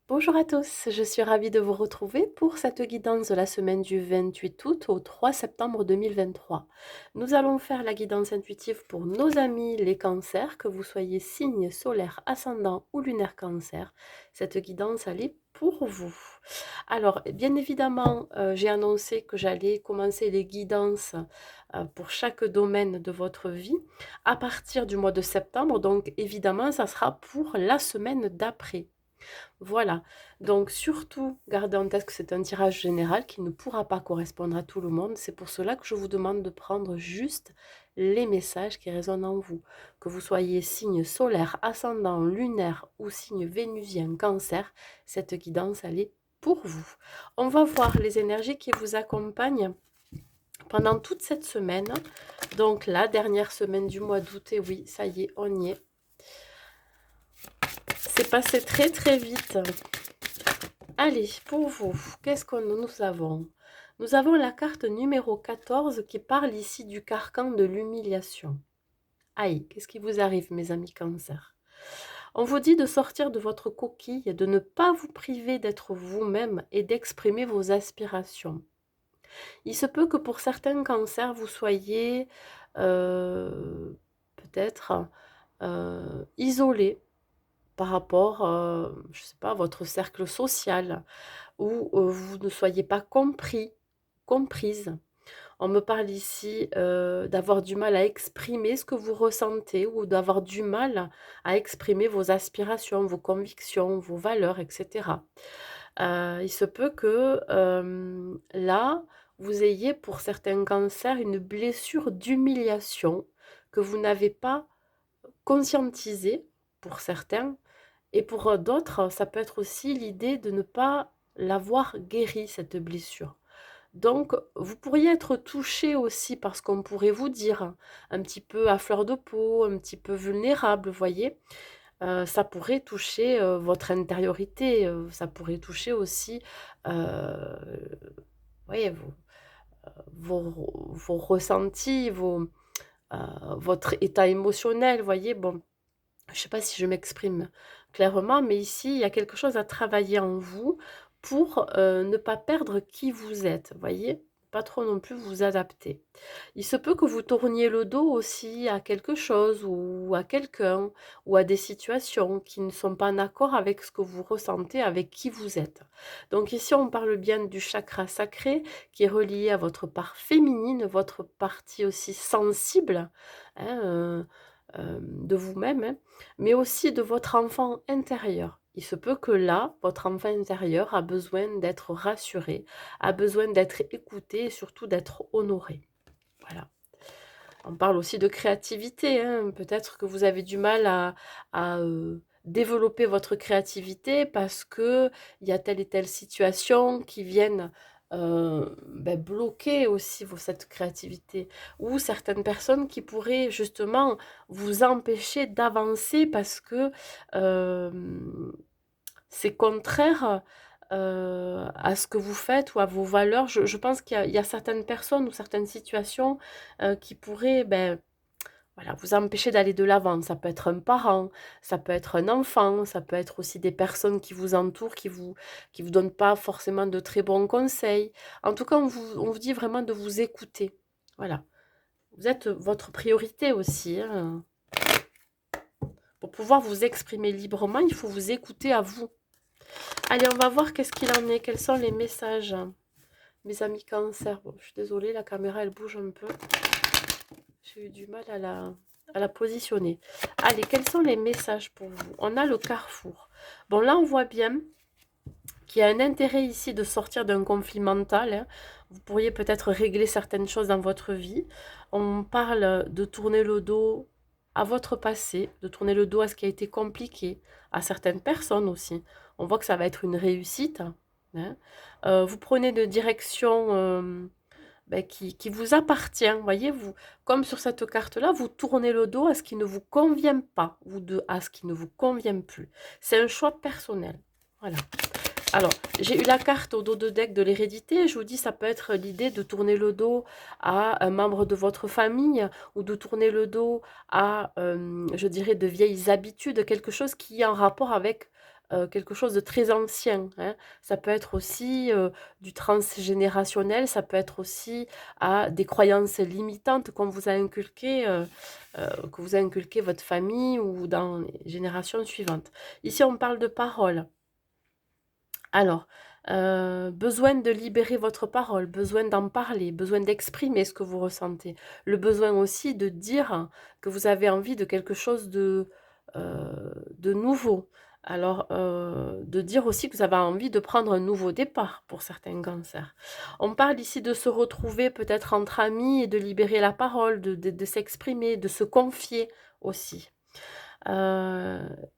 Bonjour à tous, je suis ravie de vous retrouver pour cette guidance de la semaine du 28 août au 3 septembre 2023. Nous allons faire la guidance intuitive pour nos amis les cancers, que vous soyez signe solaire, ascendant ou lunaire cancer. Cette guidance, elle est pour vous. Alors, bien évidemment, j'ai annoncé que j'allais commencer les guidances pour chaque domaine de votre vie à partir du mois de septembre. Donc, évidemment, ça sera pour la semaine d'après. Voilà, donc surtout gardez en tête que c'est un tirage général qui ne pourra pas correspondre à tout le monde. C'est pour cela que je vous demande de prendre juste les messages qui résonnent en vous. Que vous soyez signe solaire, ascendant, lunaire ou signe vénusien, cancer, cette guidance, elle est pour vous. On va voir les énergies qui vous accompagnent pendant toute cette semaine. Donc la dernière semaine du mois d'août, et oui, ça y est, on y est. C'est passé très très vite. Allez, pour vous, qu'est-ce que nous avons? Nous avons la carte numéro 14 qui parle ici du carcan de l'humiliation. Aïe, qu'est-ce qui vous arrive, mes amis cancer? On vous dit de sortir de votre coquille, de ne pas vous priver d'être vous-même et d'exprimer vos aspirations. Il se peut que pour certains cancers, vous soyez peut-être isolé par rapport, je sais pas, à votre cercle social, ou vous ne soyez pas compris, comprise. On me parle ici, d'avoir du mal à exprimer ce que vous ressentez ou d'avoir du mal à exprimer vos aspirations, vos convictions, vos valeurs, et cetera. Il se peut que, là, vous ayez pour certains cancers une blessure d'humiliation que vous n'avez pas conscientisée pour certains, et pour d'autres, ça peut être aussi l'idée de ne pas l'avoir guérie, cette blessure. Donc, vous pourriez être touché aussi par ce qu'on pourrait vous dire, un petit peu à fleur de peau, un petit peu vulnérable, vous voyez. Ça pourrait toucher votre intériorité, ça pourrait toucher aussi, voyez, vos ressentis, votre état émotionnel, vous voyez. Bon, je ne sais pas si je m'exprime clairement, mais ici, il y a quelque chose à travailler en vous pour ne pas perdre qui vous êtes, voyez? Pas trop non plus vous adapter. Il se peut que vous tourniez le dos aussi à quelque chose ou à quelqu'un ou à des situations qui ne sont pas en accord avec ce que vous ressentez, avec qui vous êtes. Donc ici, on parle bien du chakra sacré qui est relié à votre part féminine, votre partie aussi sensible, hein, de vous-même, hein, mais aussi de votre enfant intérieur. Il se peut que là, votre enfant intérieur a besoin d'être rassuré, a besoin d'être écouté et surtout d'être honoré. Voilà. On parle aussi de créativité, hein. Peut-être que vous avez du mal à développer votre créativité parce qu'il y a telle et telle situation qui viennent bloquer aussi cette créativité. Ou certaines personnes qui pourraient justement vous empêcher d'avancer parce que euh, c'est contraire à ce que vous faites ou à vos valeurs. Je pense qu'il y a certaines personnes ou certaines situations qui pourraient voilà, vous empêcher d'aller de l'avant. Ça peut être un parent, ça peut être un enfant, ça peut être aussi des personnes qui vous entourent, qui vous donnent pas forcément de très bons conseils. En tout cas, on vous dit vraiment de vous écouter. Voilà. Vous êtes votre priorité aussi, hein. Pour pouvoir vous exprimer librement, il faut vous écouter à vous. Allez, on va voir qu'est-ce qu'il en est, quels sont les messages. Mes amis cancer, bon, je suis désolée, la caméra elle bouge un peu. J'ai eu du mal à la positionner. Allez, quels sont les messages pour vous? On a le carrefour. Bon, là, on voit bien qu'il y a un intérêt ici de sortir d'un conflit mental, hein. Vous pourriez peut-être régler certaines choses dans votre vie. On parle de tourner le dos à votre passé, de tourner le dos à ce qui a été compliqué, à certaines personnes aussi. On voit que ça va être une réussite, hein. Vous prenez de direction qui vous appartient. Voyez, vous, comme sur cette carte-là, vous tournez le dos à ce qui ne vous convient pas ou à ce qui ne vous convient plus. C'est un choix personnel. Voilà. Alors, j'ai eu la carte au dos de deck de l'hérédité. Je vous dis, ça peut être l'idée de tourner le dos à un membre de votre famille ou de tourner le dos à, je dirais, de vieilles habitudes, quelque chose qui est en rapport avec quelque chose de très ancien, hein. Ça peut être aussi, du transgénérationnel, ça peut être aussi à des croyances limitantes qu'on vous a inculquées, que vous a inculqué votre famille ou dans les générations suivantes. Ici, on parle de parole. Alors, besoin de libérer votre parole, besoin d'en parler, besoin d'exprimer ce que vous ressentez. Le besoin aussi de dire que vous avez envie de quelque chose de nouveau. Alors, de dire aussi que vous avez envie de prendre un nouveau départ pour certains cancers. On parle ici de se retrouver peut-être entre amis et de libérer la parole, de s'exprimer, de se confier aussi. Il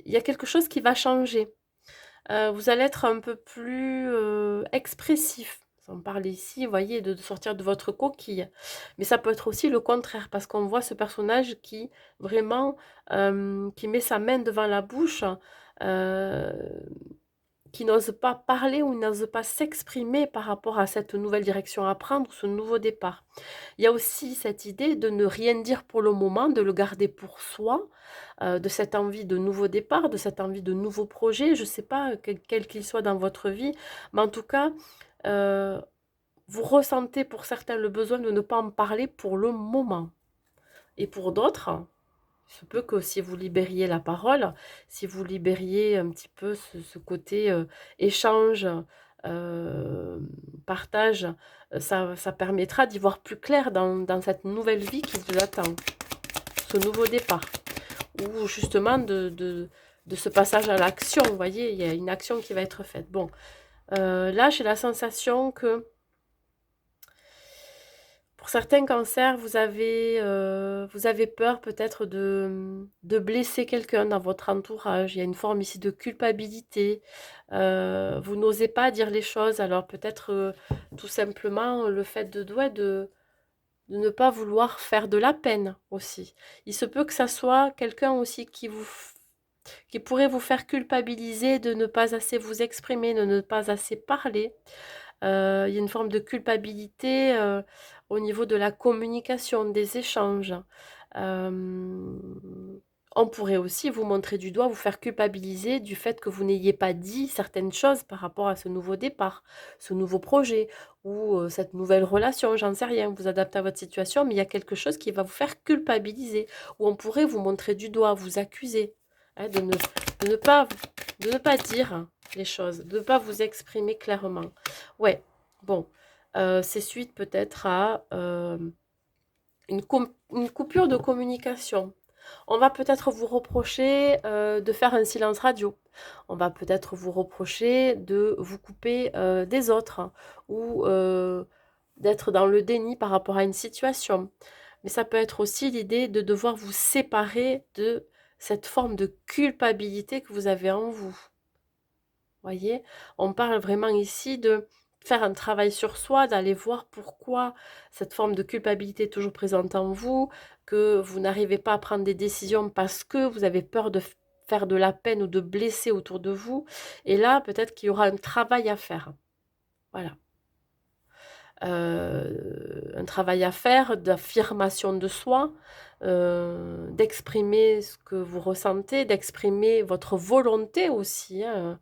y a quelque chose qui va changer. Vous allez être un peu plus, expressif. On parle ici, vous voyez, de sortir de votre coquille. Mais ça peut être aussi le contraire, parce qu'on voit ce personnage qui vraiment, qui met sa main devant la bouche, heu qui n'ose pas parler ou n'ose pas s'exprimer par rapport à cette nouvelle direction à prendre, ce nouveau départ. Il y a aussi cette idée de ne rien dire pour le moment, de le garder pour soi, de cette envie de nouveau départ, de cette envie de nouveaux projets, je ne sais pas quel qu'il soit dans votre vie, mais en tout cas, heu, vous ressentez pour certains le besoin de ne pas en parler pour le moment. Et pour d'autres, il se peut que si vous libériez la parole, si vous libériez un petit peu ce côté, échange, heu, partage, ça permettra d'y voir plus clair dans cette nouvelle vie qui vous attend, ce nouveau départ. Ou justement de ce passage à l'action, vous voyez? Il y a une action qui va être faite. Bon, là, j'ai la sensation que pour certains cancers, vous avez peur peut-être de blesser quelqu'un dans votre entourage. Il y a une forme ici de culpabilité. Vous n'osez pas dire les choses. Alors peut-être tout simplement le fait ouais, de ne pas vouloir faire de la peine aussi. Il se peut que ça soit quelqu'un aussi qui pourrait vous faire culpabiliser de ne pas assez vous exprimer, de ne pas assez parler. Il y a une forme de culpabilité, au niveau de la communication, des échanges. Hem, on pourrait aussi vous montrer du doigt, vous faire culpabiliser du fait que vous n'ayez pas dit certaines choses par rapport à ce nouveau départ, ce nouveau projet ou, cette nouvelle relation, j'en sais rien. Vous adaptez à votre situation, mais il y a quelque chose qui va vous faire culpabiliser, ou on pourrait vous montrer du doigt, vous accuser, hein, de ne pas de ne pas dire les choses, de ne pas vous exprimer clairement. Ouais, bon, c'est suite peut-être à, une coupure de communication. On va peut-être vous reprocher, de faire un silence radio. On va peut-être vous reprocher de vous couper, des autres, hein, ou, d'être dans le déni par rapport à une situation. Mais ça peut être aussi l'idée de devoir vous séparer de cette forme de culpabilité que vous avez en vous. Voyez? On parle vraiment ici de faire un travail sur soi, d'aller voir pourquoi cette forme de culpabilité est toujours présente en vous, que vous n'arrivez pas à prendre des décisions parce que vous avez peur de faire de la peine ou de blesser autour de vous. Et là, peut-être qu'il y aura un travail à faire. Voilà. Un travail à faire d'affirmation de soi, d'exprimer ce que vous ressentez, d'exprimer votre volonté aussi, hein.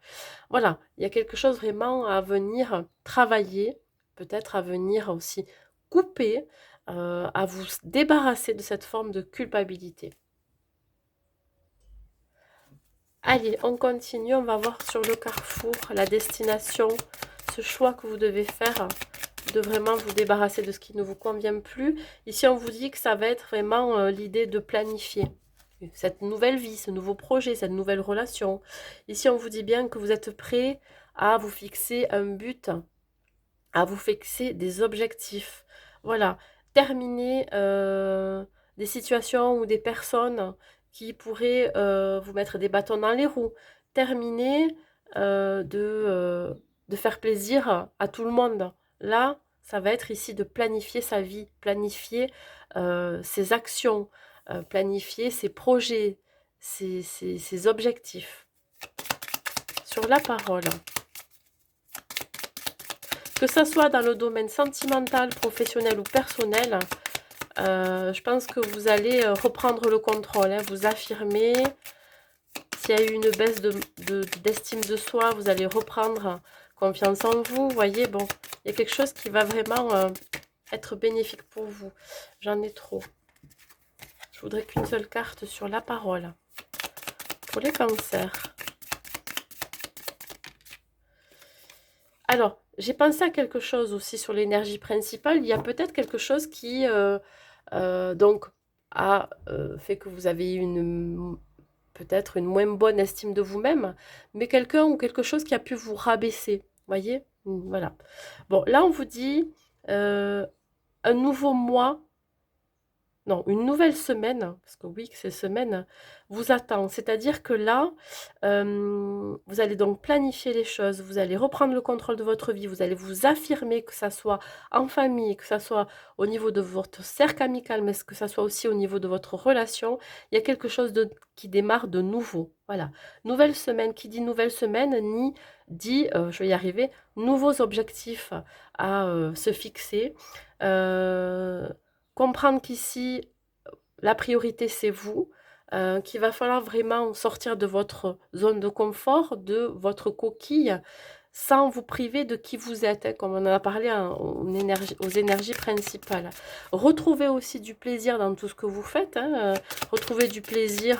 Voilà, il y a quelque chose vraiment à venir travailler, peut-être à venir aussi couper, à vous débarrasser de cette forme de culpabilité. Allez, on continue, on va voir sur le carrefour la destination, ce choix que vous devez faire de vraiment vous débarrasser de ce qui ne vous convient plus. Ici, on vous dit que ça va être vraiment l'idée de planifier cette nouvelle vie, ce nouveau projet, cette nouvelle relation. Ici, on vous dit bien que vous êtes prêt à vous fixer un but, à vous fixer des objectifs. Voilà, terminer des situations ou des personnes qui pourraient vous mettre des bâtons dans les roues. Terminer de faire plaisir à tout le monde. Là, ça va être ici de planifier sa vie, planifier ses actions, planifier ses projets, ses objectifs. Sur la parole. Que ça soit dans le domaine sentimental, professionnel ou personnel, je pense que vous allez reprendre le contrôle, hein, vous affirmer. S'il y a eu une baisse d'estime de soi, vous allez reprendre confiance en vous. Vous voyez, bon, il y a quelque chose qui va vraiment être bénéfique pour vous. J'en ai trop. Je voudrais qu'une seule carte sur la parole. Pour les cancers. Alors, j'ai pensé à quelque chose aussi sur l'énergie principale. Il y a peut-être quelque chose qui, donc, a fait que vous avez peut-être une moins bonne estime de vous-même, mais quelqu'un ou quelque chose qui a pu vous rabaisser. Voyez? Voilà. Bon, là, on vous dit un nouveau mois. Non, une nouvelle semaine, parce que oui, que c'est semaine, vous attend. C'est-à-dire que là, vous allez donc planifier les choses, vous allez reprendre le contrôle de votre vie, vous allez vous affirmer, que ça soit en famille, que ça soit au niveau de votre cercle amical, mais que ça soit aussi au niveau de votre relation. Il y a quelque chose qui démarre de nouveau. Voilà. Nouvelle semaine, qui dit nouvelle semaine, ni dit, je vais y arriver, nouveaux objectifs à se fixer. Comprendre qu'ici, la priorité, c'est vous, qu'il va falloir vraiment sortir de votre zone de confort, de votre coquille, sans vous priver de qui vous êtes, hein, comme on en a parlé aux énergies principales. Retrouvez aussi du plaisir dans tout ce que vous faites, hein, retrouvez du plaisir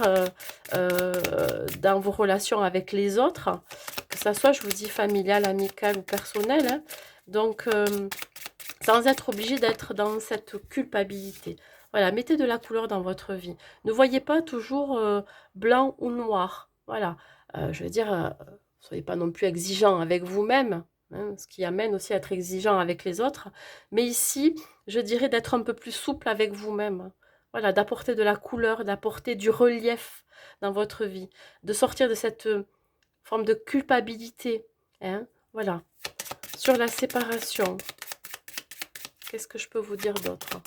dans vos relations avec les autres, que ça soit, je vous dis, familial, amical ou personnel, hein. Donc, sans être obligé d'être dans cette culpabilité. Voilà, mettez de la couleur dans votre vie. Ne voyez pas toujours blanc ou noir. Voilà, je veux dire, soyez pas non plus exigeant avec vous-même, hein, ce qui amène aussi à être exigeant avec les autres. Mais ici, je dirais d'être un peu plus souple avec vous-même. Voilà, d'apporter de la couleur, d'apporter du relief dans votre vie, de sortir de cette forme de culpabilité, hein. Voilà, sur la séparation. Qu'est-ce que je peux vous dire d'autre?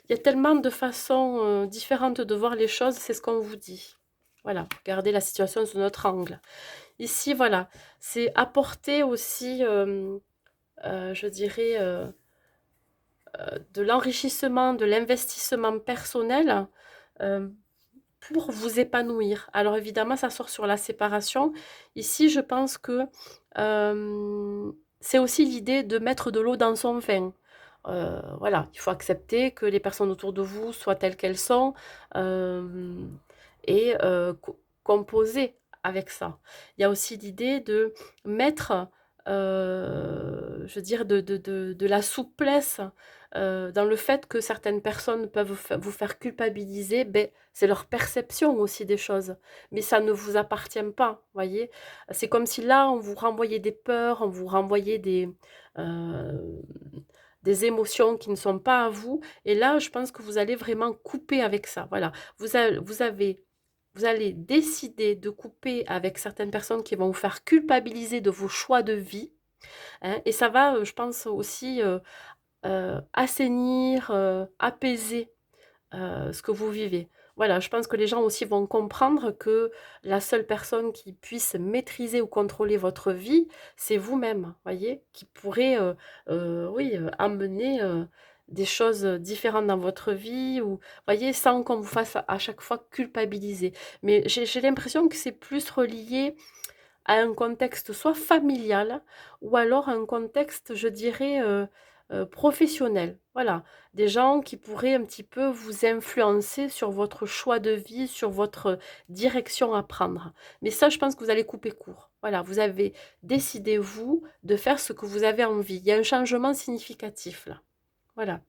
Il y a tellement de façons différentes de voir les choses, c'est ce qu'on vous dit. Voilà, regardez la situation sous notre angle. Ici, voilà, c'est apporter aussi, je dirais, de l'enrichissement, de l'investissement personnel pour vous épanouir. Alors évidemment, ça sort sur la séparation. Ici, je pense que c'est aussi l'idée de mettre de l'eau dans son vin. Voilà, il faut accepter que les personnes autour de vous soient telles qu'elles sont et composer avec ça. Il y a aussi l'idée de mettre, je veux dire, de la souplesse dans le fait que certaines personnes peuvent vous faire culpabiliser. Ben, c'est leur perception aussi des choses, mais ça ne vous appartient pas, voyez. C'est comme si là, on vous renvoyait des peurs, on vous renvoyait des émotions qui ne sont pas à vous. Et là, je pense que vous allez vraiment couper avec ça. Voilà, vous allez décider de couper avec certaines personnes qui vont vous faire culpabiliser de vos choix de vie, hein, et ça va, je pense aussi, assainir, apaiser ce que vous vivez. Voilà, je pense que les gens aussi vont comprendre que la seule personne qui puisse maîtriser ou contrôler votre vie, c'est vous-même, voyez? Qui pourrait, oui, amener, des choses différentes dans votre vie ou voyez? Sans qu'on vous fasse à chaque fois culpabiliser. Mais j'ai l'impression que c'est plus relié à un contexte soit familial ou alors un contexte, je dirais, professionnel. Voilà, des gens qui pourraient un petit peu vous influencer sur votre choix de vie, sur votre direction à prendre. Mais ça, je pense que vous allez couper court. Voilà, vous avez décidé, vous, de faire ce que vous avez envie. Il y a un changement significatif là. Voilà.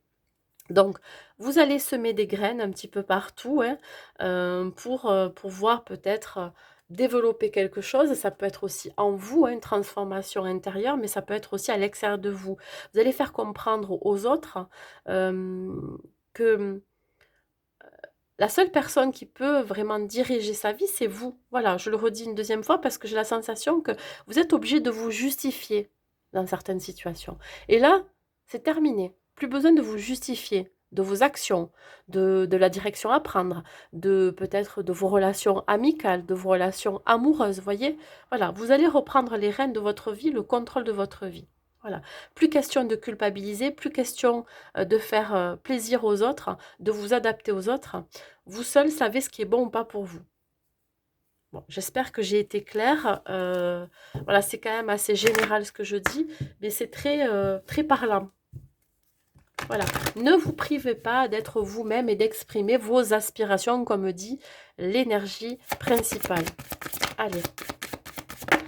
Donc, vous allez semer des graines un petit peu partout, hein, pour voir peut-être développer quelque chose. Ça peut être aussi en vous, hein, une transformation intérieure, mais ça peut être aussi à l'extérieur de vous. Vous allez faire comprendre aux autres que la seule personne qui peut vraiment diriger sa vie, c'est vous. Voilà, je le redis une deuxième fois parce que j'ai la sensation que vous êtes obligé de vous justifier dans certaines situations. Et là, c'est terminé. Plus besoin de vous justifier de vos actions, de la direction à prendre, de peut-être de vos relations amicales, de vos relations amoureuses, voyez. Voilà, vous allez reprendre les rênes de votre vie, le contrôle de votre vie. Voilà. Plus question de culpabiliser, plus question de faire plaisir aux autres, de vous adapter aux autres. Vous seul savez ce qui est bon ou pas pour vous. Bon, j'espère que j'ai été claire. Voilà, c'est quand même assez général ce que je dis, mais c'est très parlant. Voilà. Ne vous privez pas d'être vous-même et d'exprimer vos aspirations, comme dit l'énergie principale. Allez.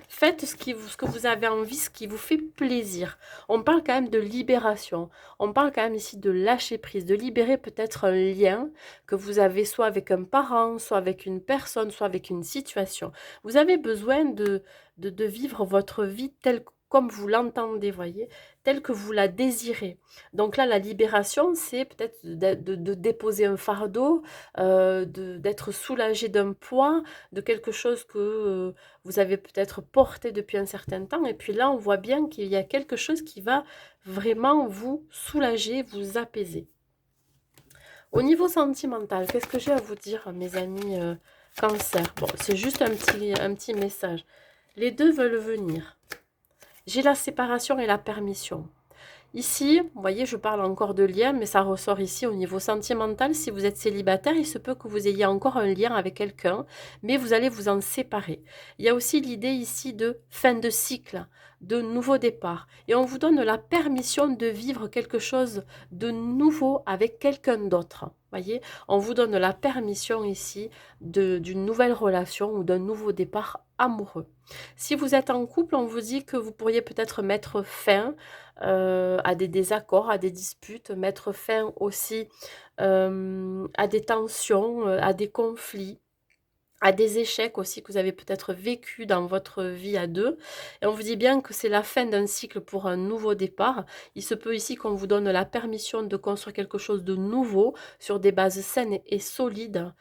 Faites ce que vous avez envie, ce qui vous fait plaisir. On parle quand même de libération. On parle quand même ici de lâcher prise, de libérer peut-être un lien que vous avez soit avec un parent, soit avec une personne, soit avec une situation. Vous avez besoin de vivre votre vie telle comme vous l'entendez, voyez, telle que vous la désirez. Donc là, la libération, c'est peut-être de déposer un fardeau, d'être soulagé d'un poids, de quelque chose que vous avez peut-être porté depuis un certain temps. Et puis là, on voit bien qu'il y a quelque chose qui va vraiment vous soulager, vous apaiser. Au niveau sentimental, qu'est-ce que j'ai à vous dire, mes amis cancer? Bon, c'est juste un petit message. Les deux veulent venir. J'ai la séparation et la permission. Ici, vous voyez, je parle encore de lien, mais ça ressort ici au niveau sentimental. Si vous êtes célibataire, il se peut que vous ayez encore un lien avec quelqu'un, mais vous allez vous en séparer. Il y a aussi l'idée ici de fin de cycle, de nouveau départ. Et on vous donne la permission de vivre quelque chose de nouveau avec quelqu'un d'autre. Voyez, on vous donne la permission ici d'une nouvelle relation ou d'un nouveau départ amoureux. Si vous êtes en couple, on vous dit que vous pourriez peut-être mettre fin à des désaccords, à des disputes, mettre fin aussi à des tensions, à des conflits, à des échecs aussi que vous avez peut-être vécu dans votre vie à deux. Et on vous dit bien que c'est la fin d'un cycle pour un nouveau départ. Il se peut ici qu'on vous donne la permission de construire quelque chose de nouveau sur des bases saines et solides.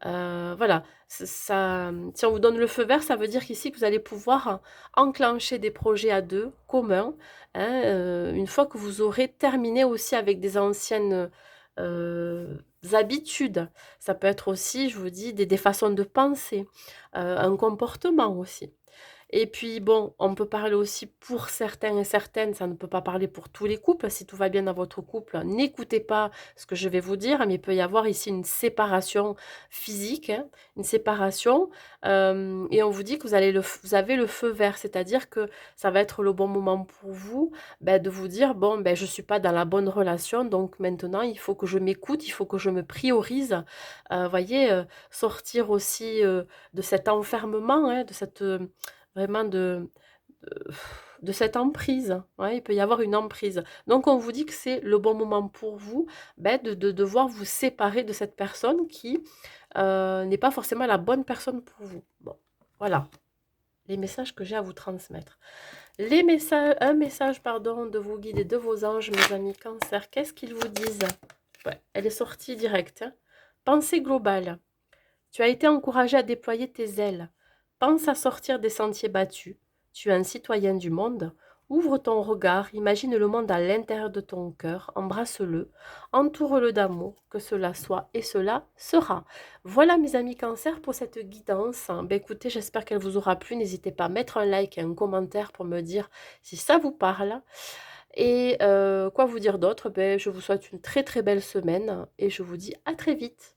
Voilà, ça, si on vous donne le feu vert, ça veut dire qu'ici que vous allez pouvoir enclencher des projets à deux communs, hein, une fois que vous aurez terminé aussi avec des anciennes habitudes. Ça peut être aussi, je vous dis, des façons de penser, un comportement aussi. Et puis bon, on peut parler aussi pour certains et certaines, ça ne peut pas parler pour tous les couples. Si tout va bien dans votre couple, n'écoutez pas ce que je vais vous dire, mais il peut y avoir ici une séparation physique, hein, une séparation, et on vous dit que vous avez le feu vert, c'est-à-dire que ça va être le bon moment pour vous, de vous dire, bon, je ne suis pas dans la bonne relation, donc maintenant, il faut que je m'écoute, il faut que je me priorise. Voyez, sortir aussi de cet enfermement, hein, de cette vraiment de de cette emprise, ouais, il peut y avoir une emprise. Donc on vous dit que c'est le bon moment pour vous, de devoir vous séparer de cette personne qui, n'est pas forcément la bonne personne pour vous. Bon, voilà les messages que j'ai à vous transmettre. Un message, pardon, de vos guides et de vos anges, mes amis Cancer, qu'est-ce qu'ils vous disent? Ouais, elle est sortie directe, hein. Pensée globale. Tu as été encouragé à déployer tes ailes. Pense à sortir des sentiers battus. Tu es un citoyen du monde. Ouvre ton regard, imagine le monde à l'intérieur de ton cœur, embrasse-le, entoure-le d'amour, que cela soit et cela sera. Voilà mes amis cancer pour cette guidance. Écoutez, j'espère qu'elle vous aura plu. N'hésitez pas à mettre un like et un commentaire pour me dire si ça vous parle. Et quoi vous dire d'autre? Je vous souhaite une très très belle semaine et je vous dis à très vite.